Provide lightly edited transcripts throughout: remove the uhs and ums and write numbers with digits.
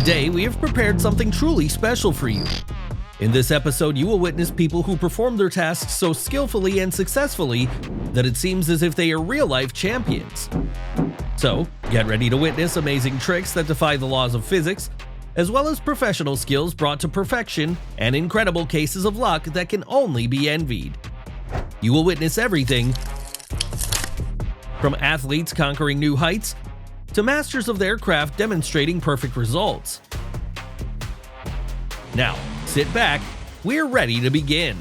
Today, we have prepared something truly special for you. In this episode, you will witness people who perform their tasks so skillfully and successfully that it seems as if they are real-life champions. So, get ready to witness amazing tricks that defy the laws of physics, as well as professional skills brought to perfection and incredible cases of luck that can only be envied. You will witness everything from athletes conquering new heights to masters of their craft demonstrating perfect results. Now, sit back, we're ready to begin.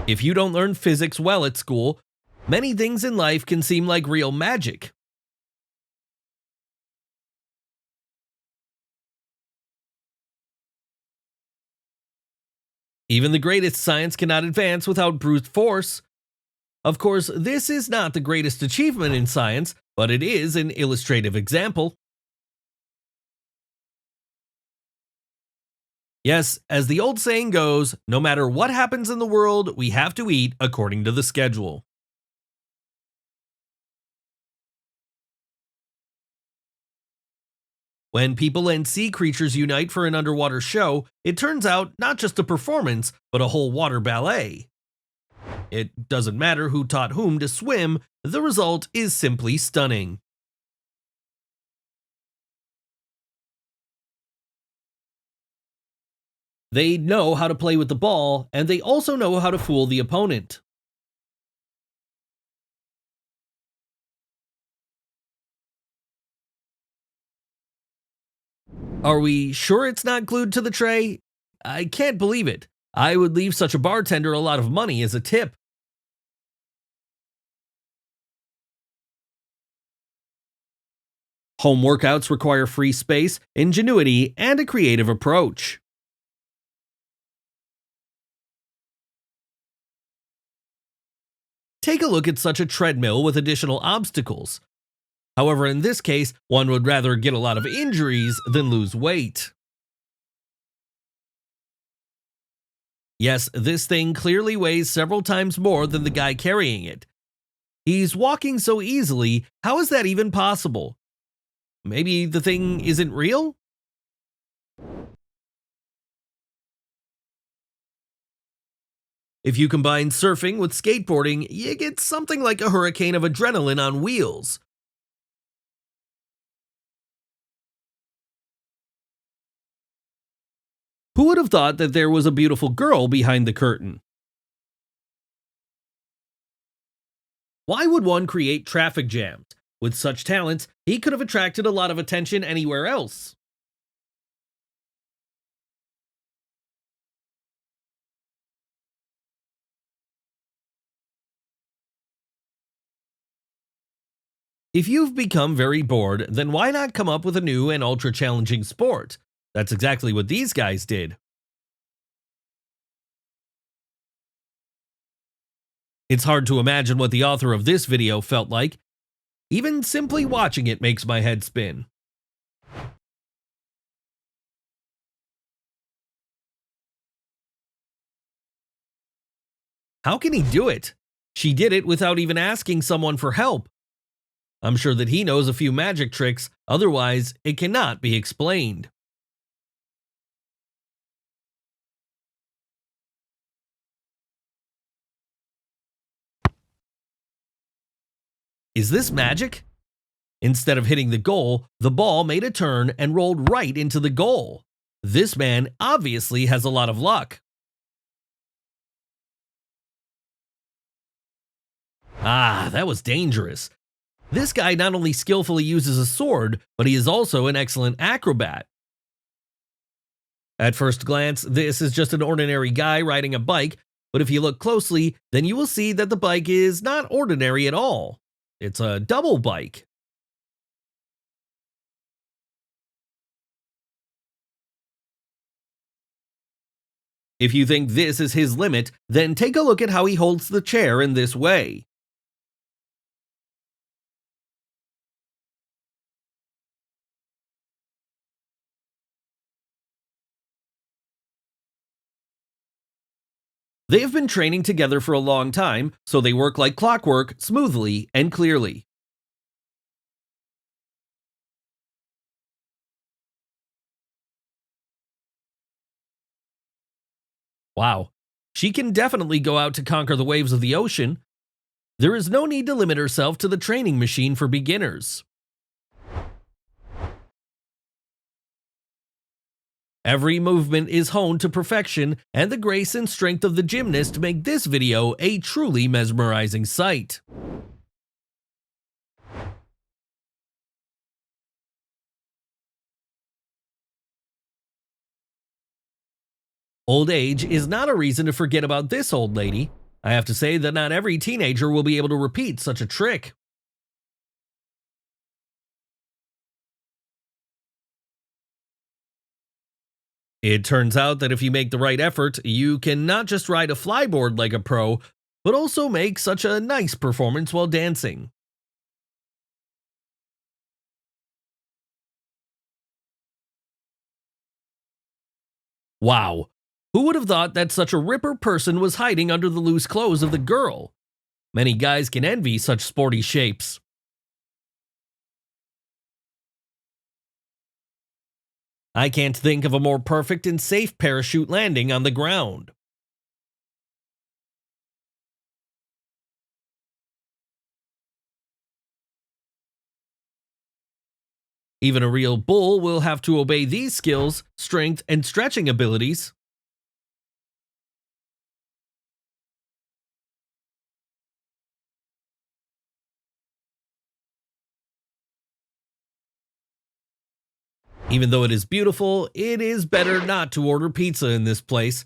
If you don't learn physics well at school, many things in life can seem like real magic. Even the greatest science cannot advance without brute force. Of course, this is not the greatest achievement in science, but it is an illustrative example. Yes, as the old saying goes, no matter what happens in the world, we have to eat according to the schedule. When people and sea creatures unite for an underwater show, it turns out not just a performance, but a whole water ballet. It doesn't matter who taught whom to swim, the result is simply stunning. They know how to play with the ball, and they also know how to fool the opponent. Are we sure it's not glued to the tray? I can't believe it. I would leave such a bartender a lot of money as a tip. Home workouts require free space, ingenuity, and a creative approach. Take a look at such a treadmill with additional obstacles. However, in this case, one would rather get a lot of injuries than lose weight. Yes, this thing clearly weighs several times more than the guy carrying it. He's walking so easily, how is that even possible? Maybe the thing isn't real? If you combine surfing with skateboarding, you get something like a hurricane of adrenaline on wheels. Who would have thought that there was a beautiful girl behind the curtain? Why would one create traffic jams? With such talents, he could have attracted a lot of attention anywhere else. If you've become very bored, then why not come up with a new and ultra-challenging sport? That's exactly what these guys did. It's hard to imagine what the author of this video felt like. Even simply watching it makes my head spin. How can he do it? She did it without even asking someone for help. I'm sure that he knows a few magic tricks, otherwise it cannot be explained. Is this magic? Instead of hitting the goal, the ball made a turn and rolled right into the goal. This man obviously has a lot of luck. Ah, that was dangerous. This guy not only skillfully uses a sword, but he is also an excellent acrobat. At first glance, this is just an ordinary guy riding a bike, but if you look closely, then you will see that the bike is not ordinary at all. It's a double bike. If you think this is his limit, then take a look at how he holds the chair in this way. They have been training together for a long time, so they work like clockwork, smoothly and clearly. Wow. She can definitely go out to conquer the waves of the ocean. There is no need to limit herself to the training machine for beginners. Every movement is honed to perfection, and the grace and strength of the gymnast make this video a truly mesmerizing sight. Old age is not a reason to forget about this old lady. I have to say that not every teenager will be able to repeat such a trick. It turns out that if you make the right effort, you can not just ride a flyboard like a pro, but also make such a nice performance while dancing. Wow. Who would have thought that such a ripper person was hiding under the loose clothes of the girl? Many guys can envy such sporty shapes. I can't think of a more perfect and safe parachute landing on the ground. Even a real bull will have to obey these skills, strength, and stretching abilities. Even though it is beautiful, it is better not to order pizza in this place.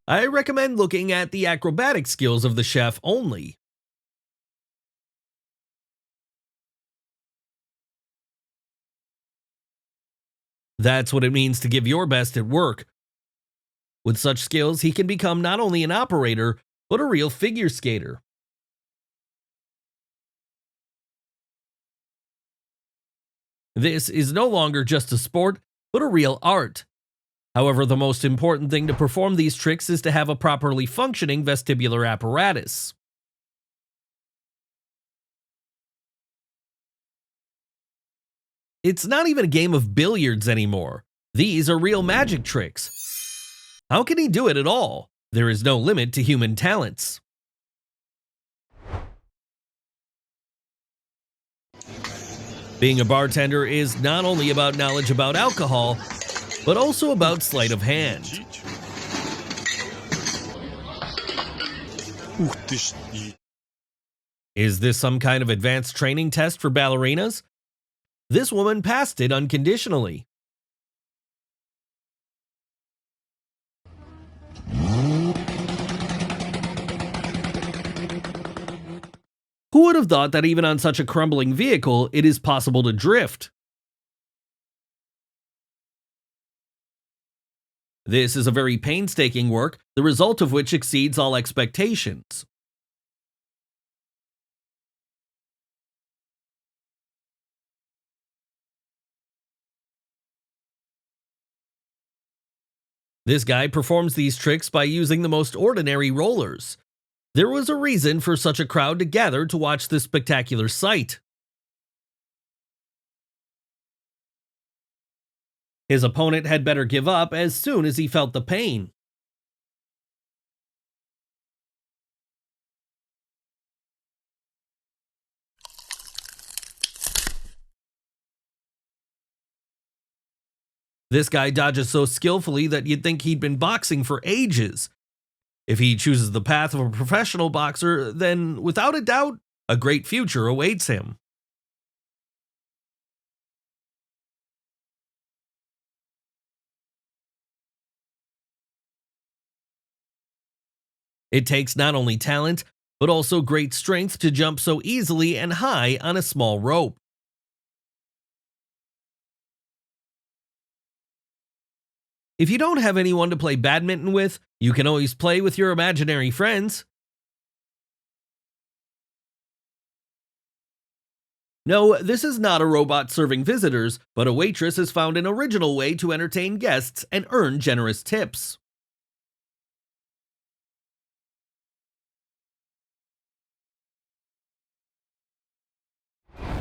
I recommend looking at the acrobatic skills of the chef only. That's what it means to give your best at work. With such skills, he can become not only an operator, but a real figure skater. This is no longer just a sport, but a real art. However, the most important thing to perform these tricks is to have a properly functioning vestibular apparatus. It's not even a game of billiards anymore. These are real magic tricks. How can he do it at all? There is no limit to human talents. Being a bartender is not only about knowledge about alcohol, but also about sleight of hand. Is this some kind of advanced training test for ballerinas? This woman passed it unconditionally. Who would have thought that even on such a crumbling vehicle, it is possible to drift? This is a very painstaking work, the result of which exceeds all expectations. This guy performs these tricks by using the most ordinary rollers. There was a reason for such a crowd to gather to watch this spectacular sight. His opponent had better give up as soon as he felt the pain. This guy dodges so skillfully that you'd think he'd been boxing for ages. If he chooses the path of a professional boxer, then without a doubt, a great future awaits him. It takes not only talent, but also great strength to jump so easily and high on a small rope. If you don't have anyone to play badminton with, you can always play with your imaginary friends. No, this is not a robot serving visitors, but a waitress has found an original way to entertain guests and earn generous tips.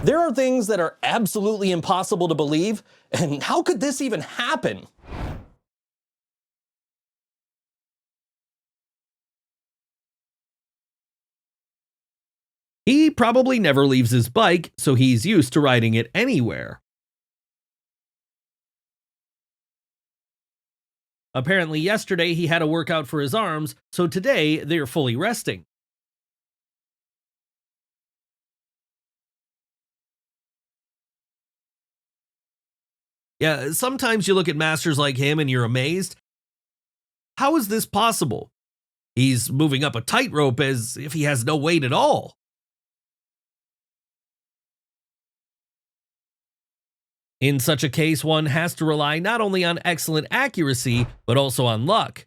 There are things that are absolutely impossible to believe, and how could this even happen? He probably never leaves his bike, so he's used to riding it anywhere. Apparently yesterday he had a workout for his arms, so today they're fully resting. Yeah, sometimes you look at masters like him and you're amazed. How is this possible? He's moving up a tightrope as if he has no weight at all. In such a case, one has to rely not only on excellent accuracy, but also on luck.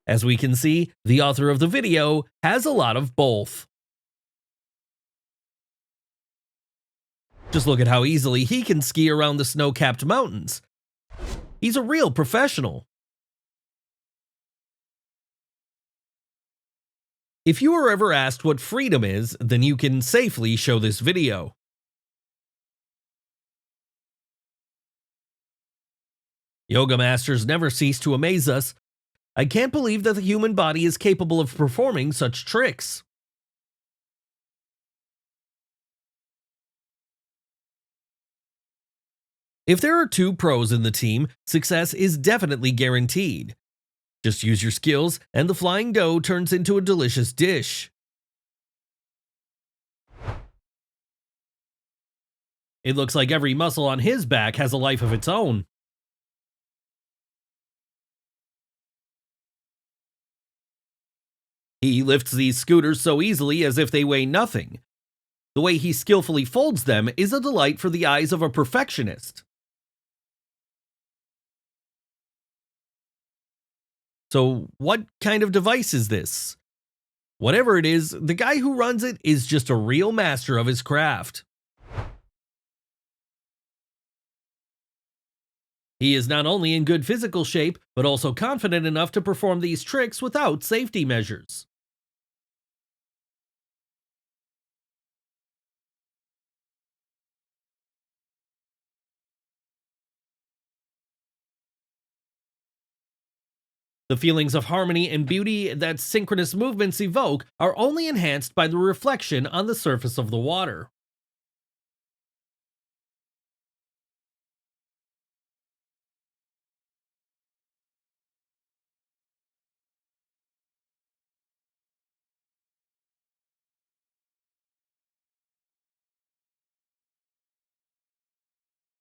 As we can see, the author of the video has a lot of both. Just look at how easily he can ski around the snow-capped mountains. He's a real professional. If you are ever asked what freedom is, then you can safely show this video. Yoga masters never cease to amaze us. I can't believe that the human body is capable of performing such tricks. If there are two pros in the team, success is definitely guaranteed. Just use your skills, and the flying dough turns into a delicious dish. It looks like every muscle on his back has a life of its own. He lifts these scooters so easily as if they weigh nothing. The way he skillfully folds them is a delight for the eyes of a perfectionist. So, what kind of device is this? Whatever it is, the guy who runs it is just a real master of his craft. He is not only in good physical shape, but also confident enough to perform these tricks without safety measures. The feelings of harmony and beauty that synchronous movements evoke are only enhanced by the reflection on the surface of the water.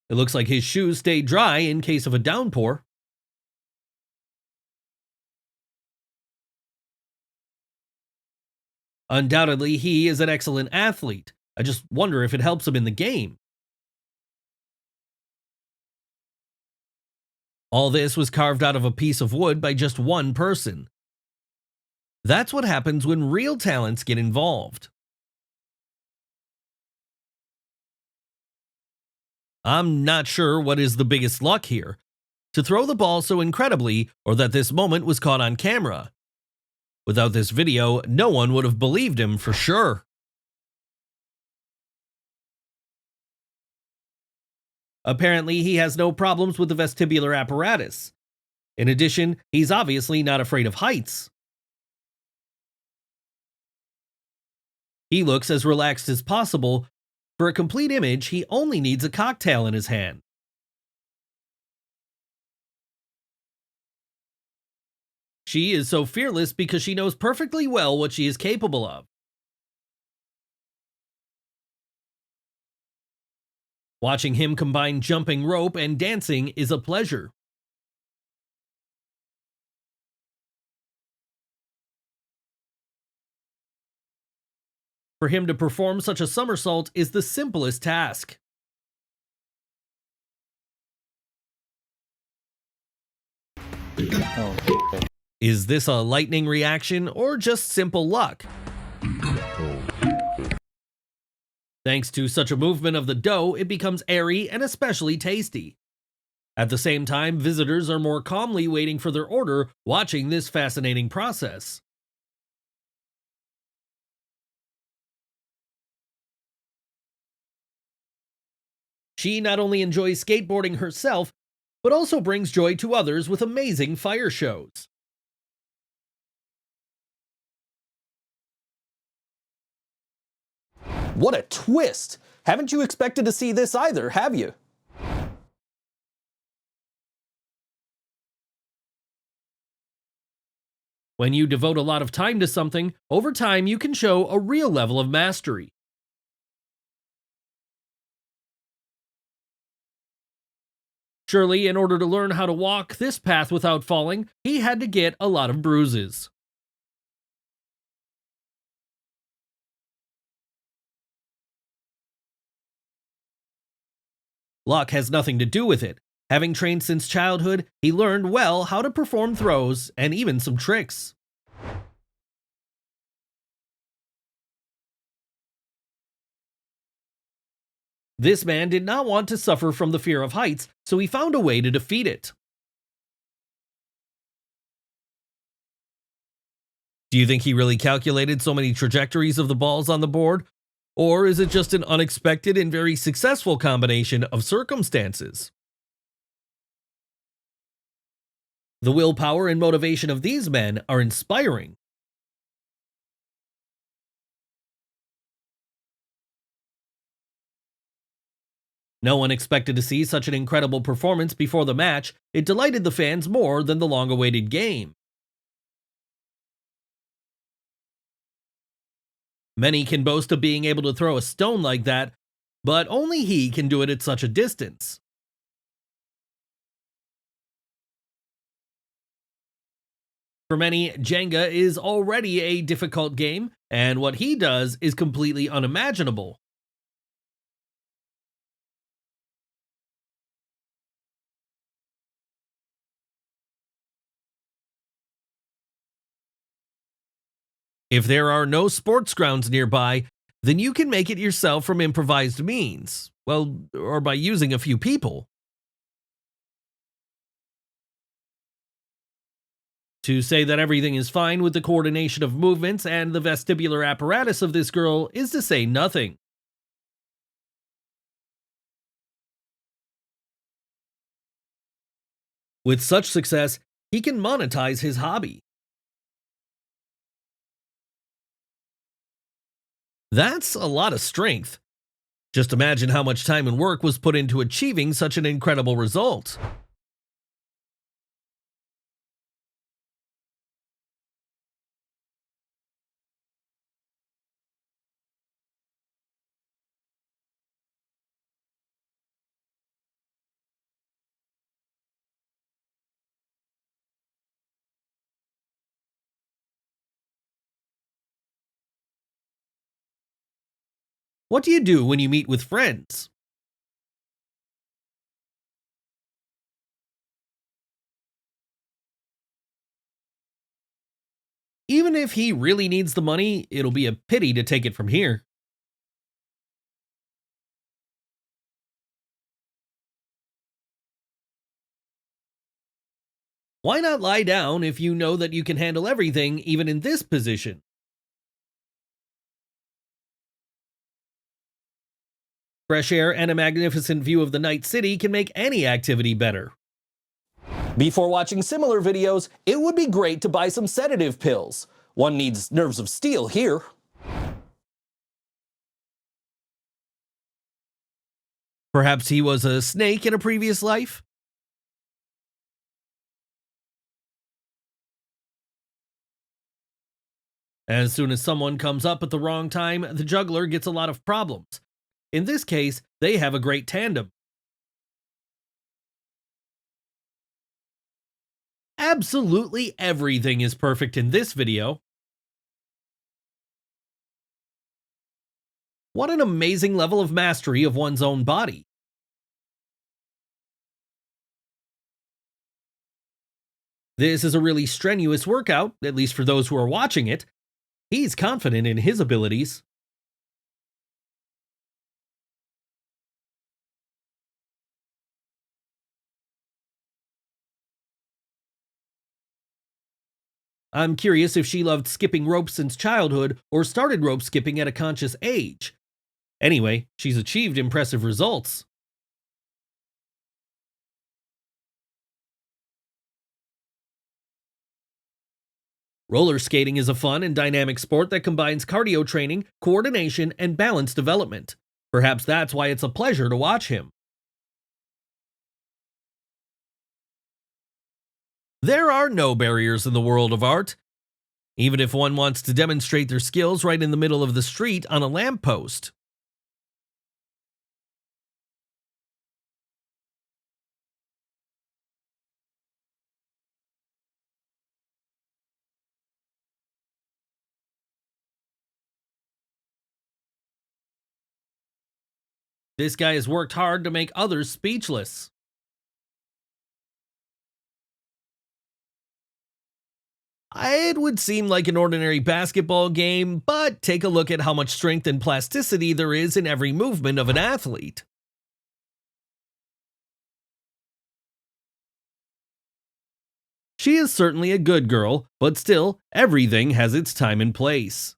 It looks like his shoes stay dry in case of a downpour. Undoubtedly, he is an excellent athlete. I just wonder if it helps him in the game. All this was carved out of a piece of wood by just one person. That's what happens when real talents get involved. I'm not sure what is the biggest luck here, to throw the ball so incredibly or that this moment was caught on camera. Without this video, no one would have believed him for sure. Apparently, he has no problems with the vestibular apparatus. In addition, he's obviously not afraid of heights. He looks as relaxed as possible. For a complete image, he only needs a cocktail in his hand. She is so fearless because she knows perfectly well what she is capable of. Watching him combine jumping rope and dancing is a pleasure. For him to perform such a somersault is the simplest task. Is this a lightning reaction or just simple luck? Thanks to such a movement of the dough, it becomes airy and especially tasty. At the same time, visitors are more calmly waiting for their order, watching this fascinating process. She not only enjoys skateboarding herself, but also brings joy to others with amazing fire shows. What a twist! Haven't you expected to see this either, have you? When you devote a lot of time to something, over time you can show a real level of mastery. Surely, in order to learn how to walk this path without falling, he had to get a lot of bruises. Luck has nothing to do with it. Having trained since childhood, he learned well how to perform throws and even some tricks. This man did not want to suffer from the fear of heights, so he found a way to defeat it. Do you think he really calculated so many trajectories of the balls on the board? Or is it just an unexpected and very successful combination of circumstances? The willpower and motivation of these men are inspiring. No one expected to see such an incredible performance before the match. It delighted the fans more than the long-awaited game. Many can boast of being able to throw a stone like that, but only he can do it at such a distance. For many, Jenga is already a difficult game, and what he does is completely unimaginable. If there are no sports grounds nearby, then you can make it yourself from improvised means. Well, or by using a few people. To say that everything is fine with the coordination of movements and the vestibular apparatus of this girl is to say nothing. With such success, he can monetize his hobby. That's a lot of strength. Just imagine how much time and work was put into achieving such an incredible result. What do you do when you meet with friends? Even if he really needs the money, it'll be a pity to take it from here. Why not lie down if you know that you can handle everything, even in this position? Fresh air and a magnificent view of the night city can make any activity better. Before watching similar videos, it would be great to buy some sedative pills. One needs nerves of steel here. Perhaps he was a snake in a previous life? As soon as someone comes up at the wrong time, the juggler gets a lot of problems. In this case, they have a great tandem. Absolutely everything is perfect in this video. What an amazing level of mastery of one's own body. This is a really strenuous workout, at least for those who are watching it. He's confident in his abilities. I'm curious if she loved skipping rope since childhood or started rope skipping at a conscious age. Anyway, she's achieved impressive results. Roller skating is a fun and dynamic sport that combines cardio training, coordination, and balance development. Perhaps that's why it's a pleasure to watch him. There are no barriers in the world of art, even if one wants to demonstrate their skills right in the middle of the street on a lamppost. This guy has worked hard to make others speechless. It would seem like an ordinary basketball game, but take a look at how much strength and plasticity there is in every movement of an athlete. She is certainly a good girl, but still, everything has its time and place.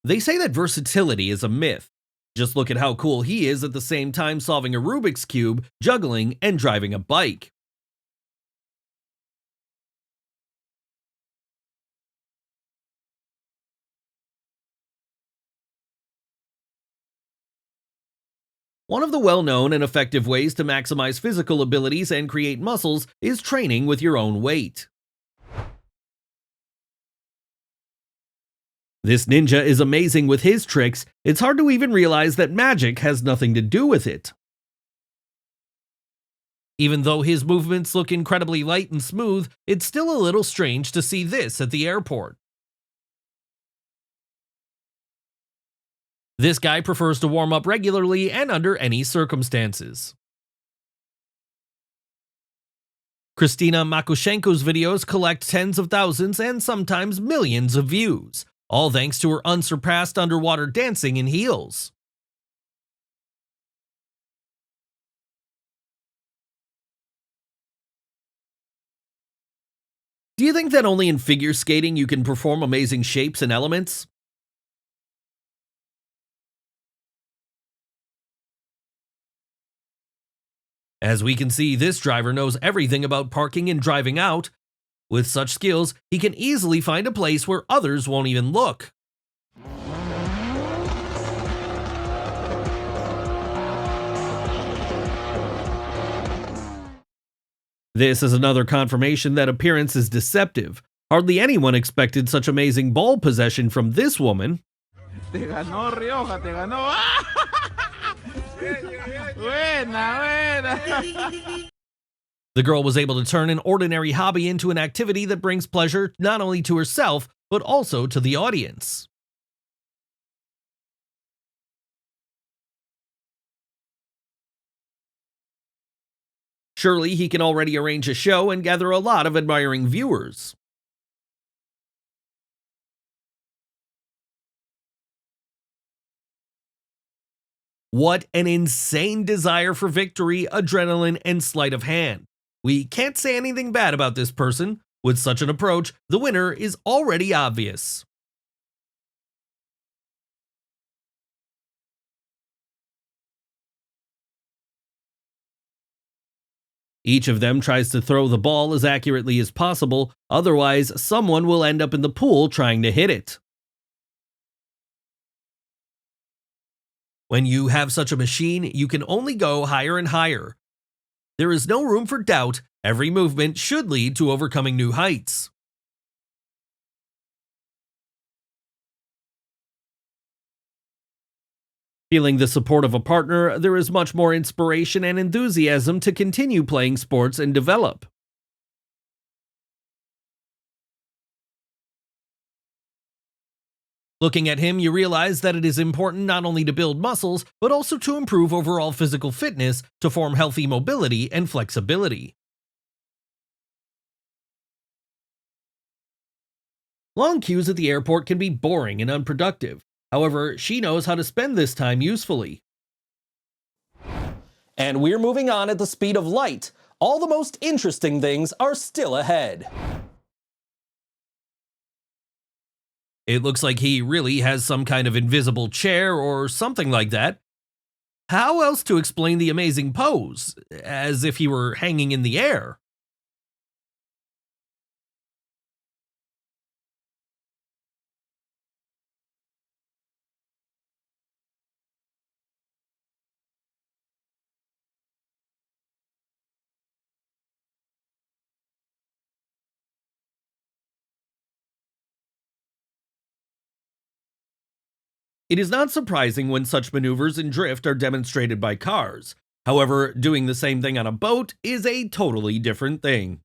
They say that versatility is a myth. Just look at how cool he is at the same time solving a Rubik's Cube, juggling, and driving a bike. One of the well-known and effective ways to maximize physical abilities and create muscles is training with your own weight. This ninja is amazing with his tricks. It's hard to even realize that magic has nothing to do with it. Even though his movements look incredibly light and smooth, it's still a little strange to see this at the airport. This guy prefers to warm up regularly and under any circumstances. Kristina Makushenko's videos collect tens of thousands and sometimes millions of views, all thanks to her unsurpassed underwater dancing in heels. Do you think that only in figure skating you can perform amazing shapes and elements? As we can see, this driver knows everything about parking and driving out. With such skills, he can easily find a place where others won't even look. This is another confirmation that appearance is deceptive. Hardly anyone expected such amazing ball possession from this woman. Te ganó Rioja, te ganó. Buena, buena. The girl was able to turn an ordinary hobby into an activity that brings pleasure not only to herself, but also to the audience. Surely he can already arrange a show and gather a lot of admiring viewers. What an insane desire for victory, adrenaline, and sleight of hand. We can't say anything bad about this person. With such an approach, the winner is already obvious. Each of them tries to throw the ball as accurately as possible, otherwise someone will end up in the pool trying to hit it. When you have such a machine, you can only go higher and higher. There is no room for doubt. Every movement should lead to overcoming new heights. Feeling the support of a partner, there is much more inspiration and enthusiasm to continue playing sports and develop. Looking at him, you realize that it is important not only to build muscles, but also to improve overall physical fitness to form healthy mobility and flexibility. Long queues at the airport can be boring and unproductive. However, she knows how to spend this time usefully. And we're moving on at the speed of light. All the most interesting things are still ahead. It looks like he really has some kind of invisible chair or something like that. How else to explain the amazing pose? As if he were hanging in the air. It is not surprising when such maneuvers in drift are demonstrated by cars. However, doing the same thing on a boat is a totally different thing.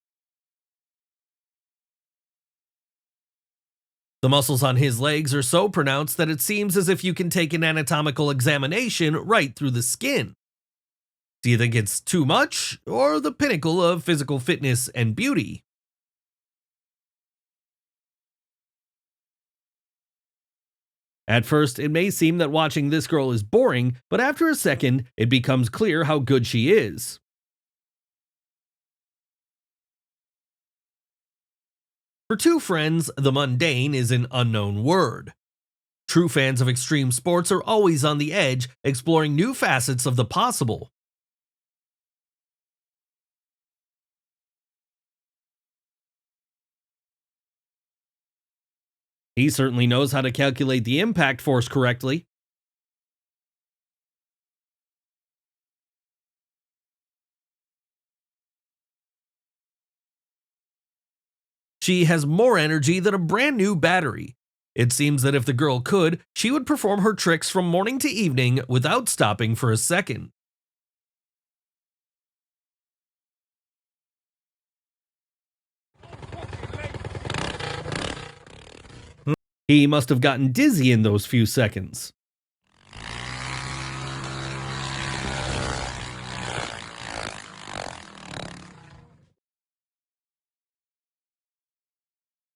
The muscles on his legs are so pronounced that it seems as if you can take an anatomical examination right through the skin. Do you think it's too much, or the pinnacle of physical fitness and beauty? At first, it may seem that watching this girl is boring, but after a second, it becomes clear how good she is. For two friends, the mundane is an unknown word. True fans of extreme sports are always on the edge, exploring new facets of the possible. He certainly knows how to calculate the impact force correctly. She has more energy than a brand new battery. It seems that if the girl could, she would perform her tricks from morning to evening without stopping for a second. He must have gotten dizzy in those few seconds.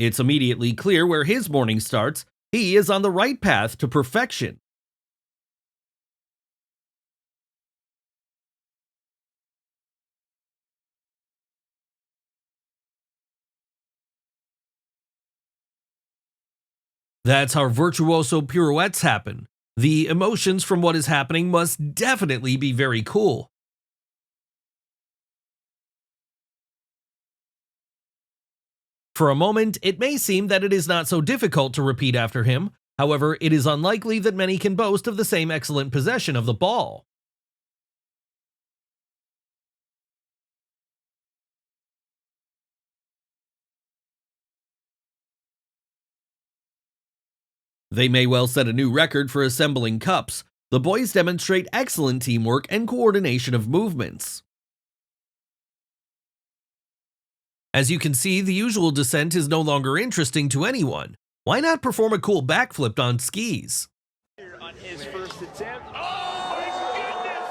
It's immediately clear where his morning starts. He is on the right path to perfection. That's how virtuoso pirouettes happen. The emotions from what is happening must definitely be very cool. For a moment, it may seem that it is not so difficult to repeat after him. However, it is unlikely that many can boast of the same excellent possession of the ball. They may well set a new record for assembling cups. The boys demonstrate excellent teamwork and coordination of movements. As you can see, the usual descent is no longer interesting to anyone. Why not perform a cool backflip on skis? On his first attempt. Oh, my goodness!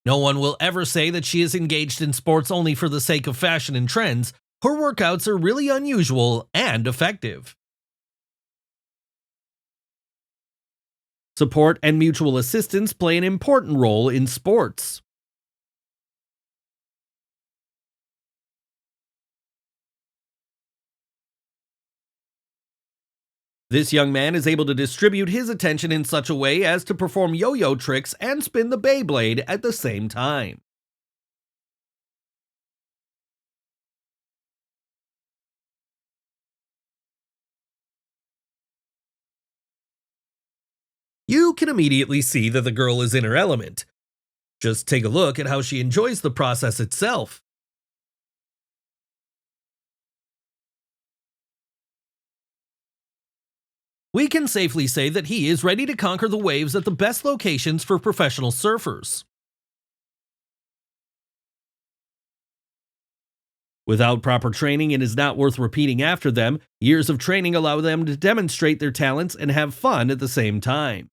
No one will ever say that she is engaged in sports only for the sake of fashion and trends. Her workouts are really unusual and effective. Support and mutual assistance play an important role in sports. This young man is able to distribute his attention in such a way as to perform yo-yo tricks and spin the Beyblade at the same time. You can immediately see that the girl is in her element. Just take a look at how she enjoys the process itself. We can safely say that he is ready to conquer the waves at the best locations for professional surfers. Without proper training, it is not worth repeating after them. Years of training allow them to demonstrate their talents and have fun at the same time.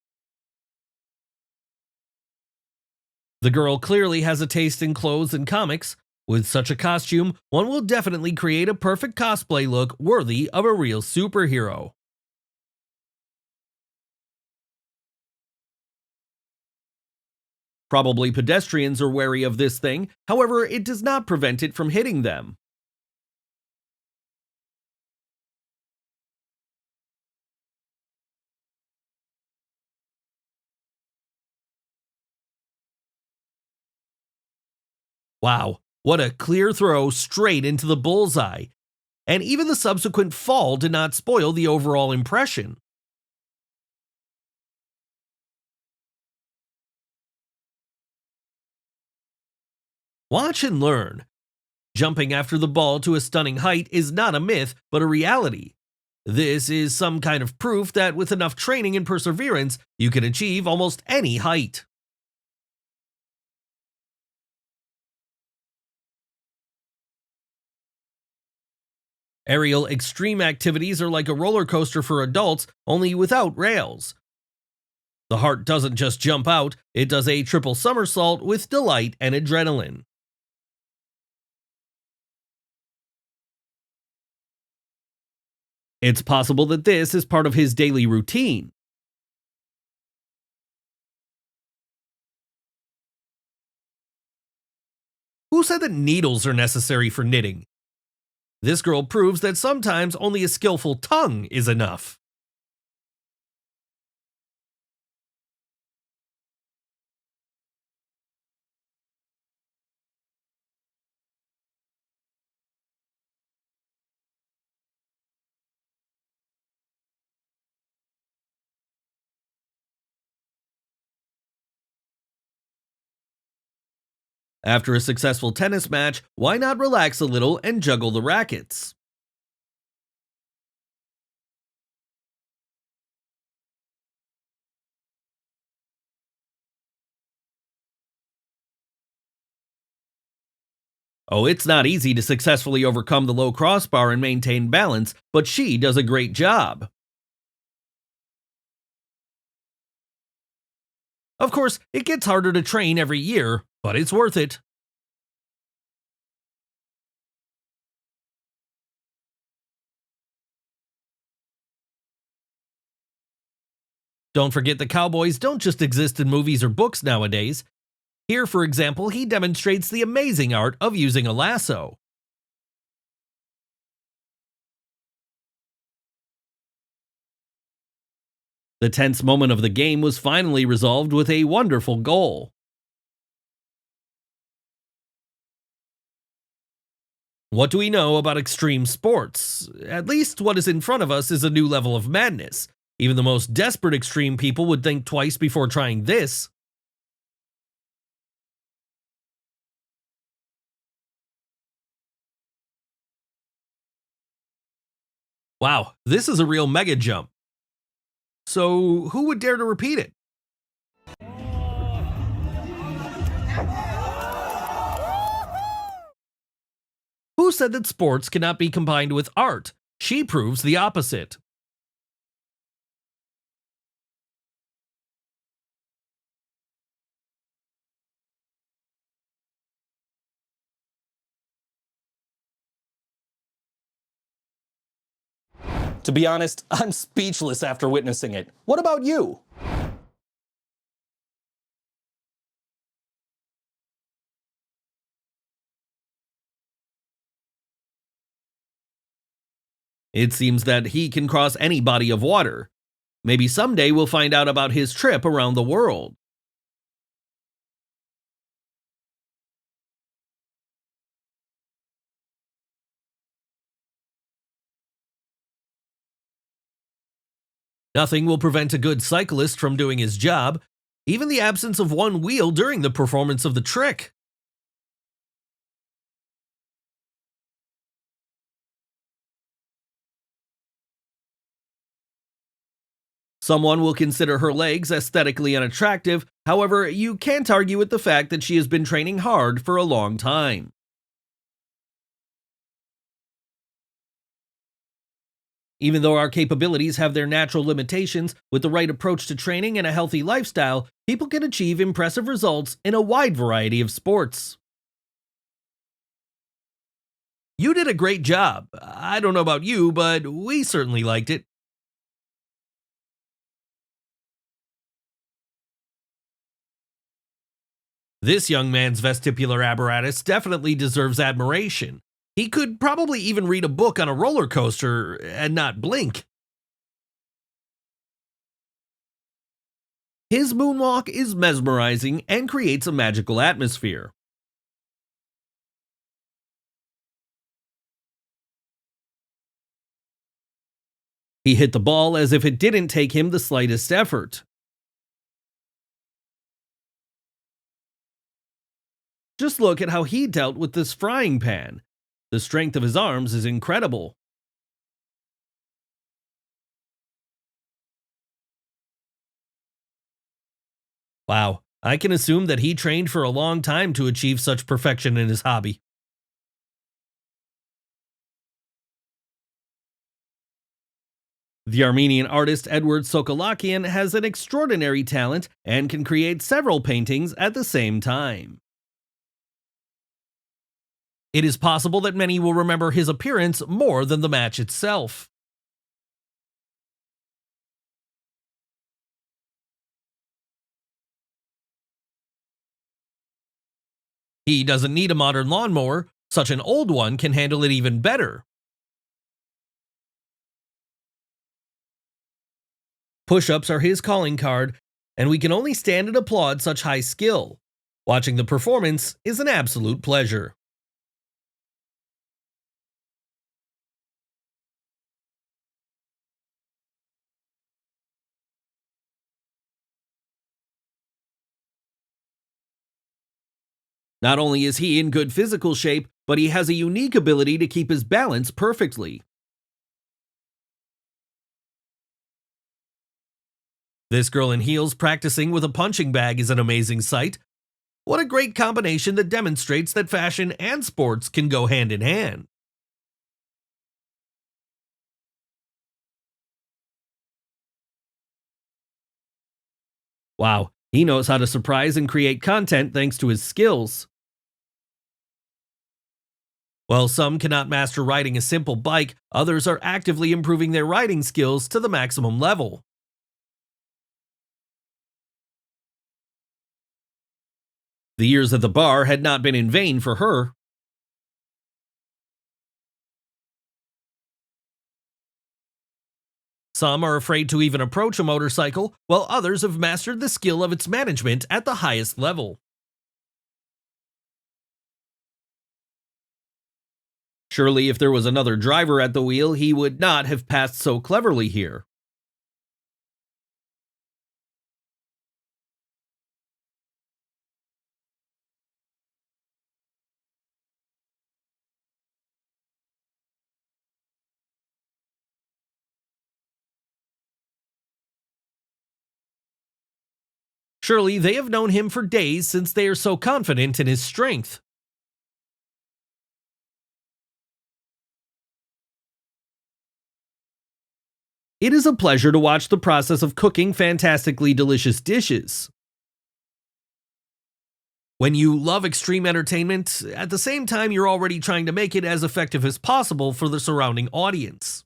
The girl clearly has a taste in clothes and comics. With such a costume, one will definitely create a perfect cosplay look worthy of a real superhero. Probably pedestrians are wary of this thing, however, it does not prevent it from hitting them. Wow, what a clear throw straight into the bullseye. And even the subsequent fall did not spoil the overall impression. Watch and learn. Jumping after the ball to a stunning height is not a myth, but a reality. This is some kind of proof that with enough training and perseverance, you can achieve almost any height. Aerial extreme activities are like a roller coaster for adults, only without rails. The heart doesn't just jump out, it does a triple somersault with delight and adrenaline. It's possible that this is part of his daily routine. Who said that needles are necessary for knitting? This girl proves that sometimes only a skillful tongue is enough. After a successful tennis match, why not relax a little and juggle the rackets? Oh, it's not easy to successfully overcome the low crossbar and maintain balance, but she does a great job. Of course, it gets harder to train every year, but it's worth it. Don't forget that cowboys don't just exist in movies or books nowadays. Here, for example, he demonstrates the amazing art of using a lasso. The tense moment of the game was finally resolved with a wonderful goal. What do we know about extreme sports? At least what is in front of us is a new level of madness. Even the most desperate extreme people would think twice before trying this. Wow, this is a real mega jump. So, who would dare to repeat it? Who said that sports cannot be combined with art? She proves the opposite. To be honest, I'm speechless after witnessing it. What about you? It seems that he can cross any body of water. Maybe someday we'll find out about his trip around the world. Nothing will prevent a good cyclist from doing his job, even the absence of one wheel during the performance of the trick. Someone will consider her legs aesthetically unattractive, however, you can't argue with the fact that she has been training hard for a long time. Even though our capabilities have their natural limitations, with the right approach to training and a healthy lifestyle, people can achieve impressive results in a wide variety of sports. You did a great job. I don't know about you, but we certainly liked it. This young man's vestibular apparatus definitely deserves admiration. He could probably even read a book on a roller coaster and not blink. His moonwalk is mesmerizing and creates a magical atmosphere. He hit the ball as if it didn't take him the slightest effort. Just look at how he dealt with this frying pan. The strength of his arms is incredible. Wow, I can assume that he trained for a long time to achieve such perfection in his hobby. The Armenian artist Edward Sokolakian has an extraordinary talent and can create several paintings at the same time. It is possible that many will remember his appearance more than the match itself. He doesn't need a modern lawnmower, such an old one can handle it even better. Push-ups are his calling card, and we can only stand and applaud such high skill. Watching the performance is an absolute pleasure. Not only is he in good physical shape, but he has a unique ability to keep his balance perfectly. This girl in heels practicing with a punching bag is an amazing sight. What a great combination that demonstrates that fashion and sports can go hand in hand. Wow, he knows how to surprise and create content thanks to his skills. While some cannot master riding a simple bike, others are actively improving their riding skills to the maximum level. The years at the bar had not been in vain for her. Some are afraid to even approach a motorcycle, while others have mastered the skill of its management at the highest level. Surely, if there was another driver at the wheel, he would not have passed so cleverly here. Surely, they have known him for days since they are so confident in his strength. It is a pleasure to watch the process of cooking fantastically delicious dishes. When you love extreme entertainment, at the same time you're already trying to make it as effective as possible for the surrounding audience.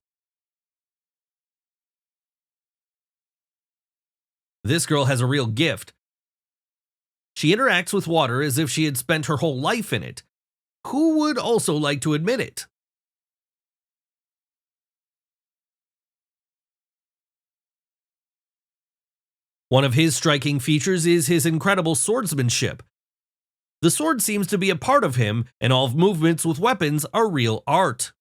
This girl has a real gift. She interacts with water as if she had spent her whole life in it. Who would also like to admit it? One of his striking features is his incredible swordsmanship. The sword seems to be a part of him, and all movements with weapons are real art.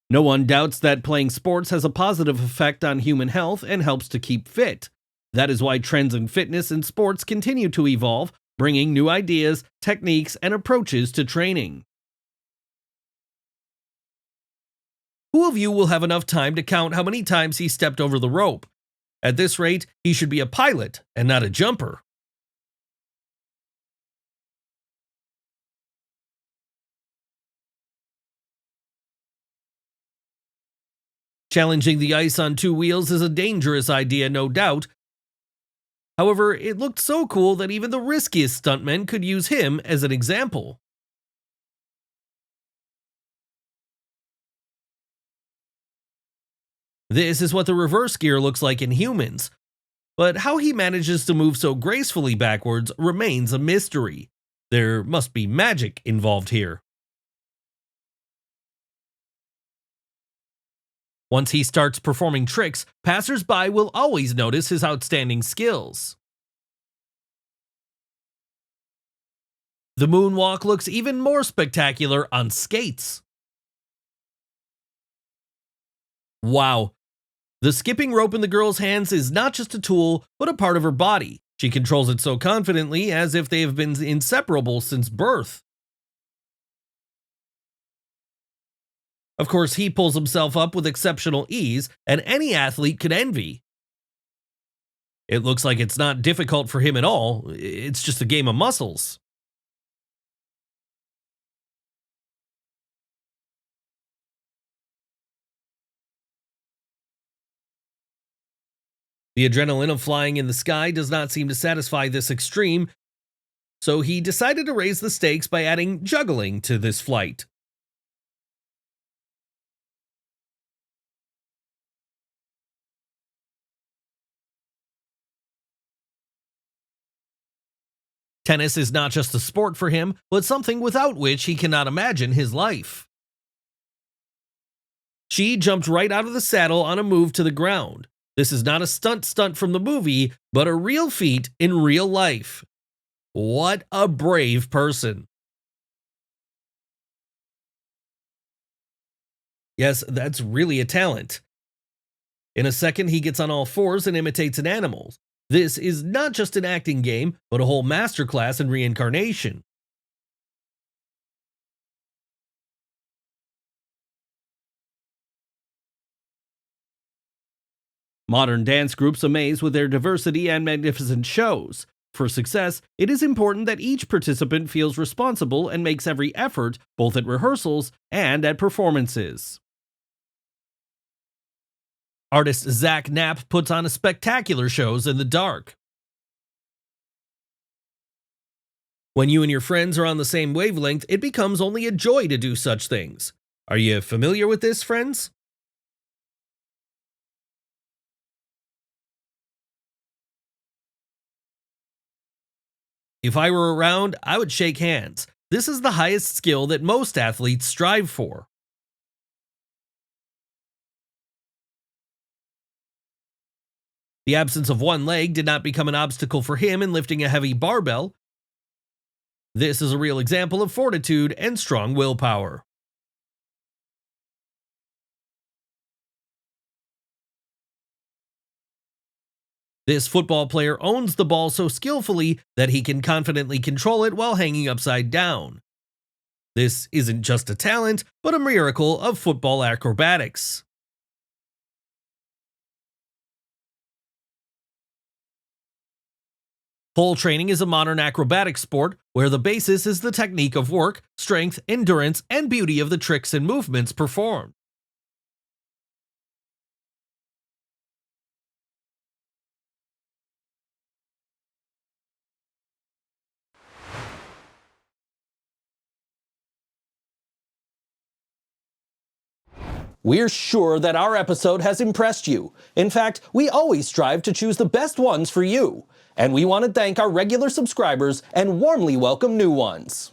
No one doubts that playing sports has a positive effect on human health and helps to keep fit. That is why trends in fitness and sports continue to evolve, bringing new ideas, techniques, and approaches to training. Who of you will have enough time to count how many times he stepped over the rope? At this rate, he should be a pilot and not a jumper. Challenging the ice on two wheels is a dangerous idea, no doubt. However, it looked so cool that even the riskiest stuntmen could use him as an example. This is what the reverse gear looks like in humans, but how he manages to move so gracefully backwards remains a mystery. There must be magic involved here. Once he starts performing tricks, passers-by will always notice his outstanding skills. The moonwalk looks even more spectacular on skates. Wow. The skipping rope in the girl's hands is not just a tool, but a part of her body. She controls it so confidently as if they have been inseparable since birth. Of course, he pulls himself up with exceptional ease, and any athlete could envy. It looks like it's not difficult for him at all, it's just a game of muscles. The adrenaline of flying in the sky does not seem to satisfy this extreme, so he decided to raise the stakes by adding juggling to this flight. Tennis is not just a sport for him, but something without which he cannot imagine his life. She jumped right out of the saddle on a move to the ground. This is not a stunt from the movie, but a real feat in real life. What a brave person. Yes, that's really a talent. In a second, he gets on all fours and imitates an animal. This is not just an acting game, but a whole masterclass in reincarnation. Modern dance groups amaze with their diversity and magnificent shows. For success, it is important that each participant feels responsible and makes every effort, both at rehearsals and at performances. Artist Zach Knapp puts on a spectacular shows in the dark. When you and your friends are on the same wavelength, it becomes only a joy to do such things. Are you familiar with this, friends? If I were around, I would shake hands. This is the highest skill that most athletes strive for. The absence of one leg did not become an obstacle for him in lifting a heavy barbell. This is a real example of fortitude and strong willpower. This football player owns the ball so skillfully that he can confidently control it while hanging upside down. This isn't just a talent, but a miracle of football acrobatics. Pole training is a modern acrobatic sport where the basis is the technique of work, strength, endurance, and beauty of the tricks and movements performed. We're sure that our episode has impressed you. In fact, we always strive to choose the best ones for you. And we want to thank our regular subscribers and warmly welcome new ones.